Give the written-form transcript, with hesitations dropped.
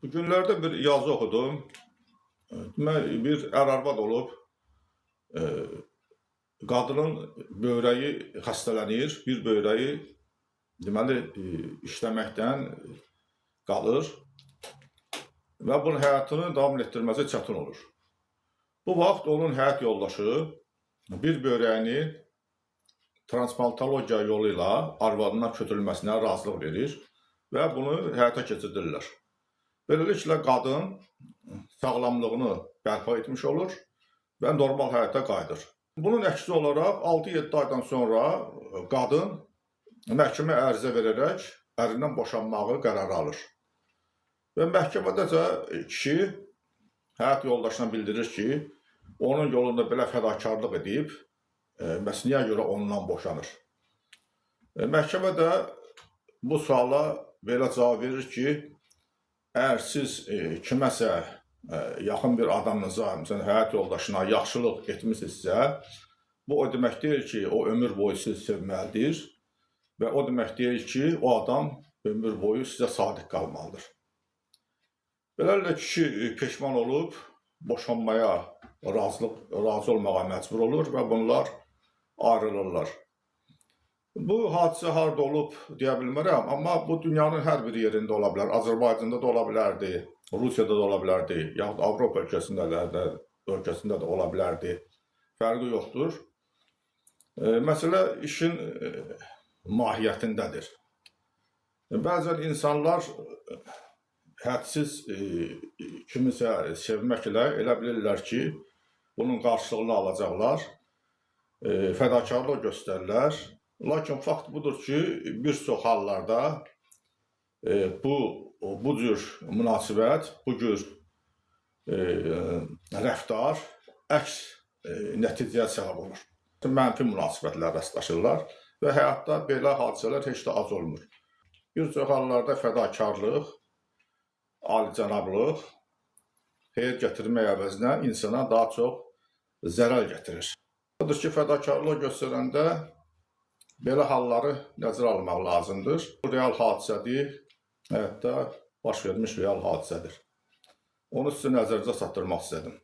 Bu günlərdə bir yazı oxudum. Bir ər-arvad olub, qadının böyrəyi xəstələnir, bir böyrəyi deməli işləməkdən qalır və bunun həyatını davam etdirməsi çətin olur. Bu vaxt onun həyat yoldaşı bir böyrəyini transplantologiya yolu ilə arvadına köçürülməsinə razılıq verir və bunu həyata keçirdirlər. Beləliklə qadın sağlamlığını bərpa etmiş olur və normal həyata qayıdır. Bunun əksi olaraq 6-7 aydan sonra qadın məhkəmə ərizə verərək ərindən boşanmağı qərarı alır. Və məhkəmədəcə kişi həyat yoldaşına bildirir ki, onun yolunda belə fədakarlıq edib, bəs niyə görə ondan boşanır? Məhkəmə də bu suala belə cavab verir ki, əgər siz kiməsə, yaxın bir adamınıza, məsələn, həyat yoldaşına yaxşılıq etmişsinizsə, bu o demək deyil ki, o ömür boyu sizi sevməlidir və o demək deyil ki, o adam ömür boyu sizə sadiq qalmalıdır. Beləliklə kişi peşman olub, boşanmaya razı olmağa məcbur olur və bunlar ayrılırlar. Bu hadisə harada olub deyə bilmərəm, amma bu dünyanın hər bir yerində ola bilər. Azərbaycanda da ola bilərdi, Rusiyada da ola bilərdi, yaxud Avropa ölkəsində də ola bilərdi. Fərqi yoxdur. Məsələ işin mahiyyətindədir. Bəzən insanlar hədsiz kimisə sevməklə elə bilirlər ki, bunun qarşılığını alacaqlar, fədakarlıq göstərirlər. Lakin fakt budur ki, bir çox hallarda bu cür münasibət, bu cür rəftar əks nəticəyə səbəb olur. Mənfi münasibətlər rastlaşırlar və həyatda belə hadisələr heç də az olmur. Bir çox hallarda fədakarlıq, alicənablıq xeyir gətirmək əvəzinə insana daha çox zərər gətirir. Odur ki, fədakarlıq göstərəndə belə halları nəzərə almaq lazımdır. Bu real hadisədir, həyatda baş vermiş real hadisədir. Onu sizə nəzərinizə çatdırmaq istədim.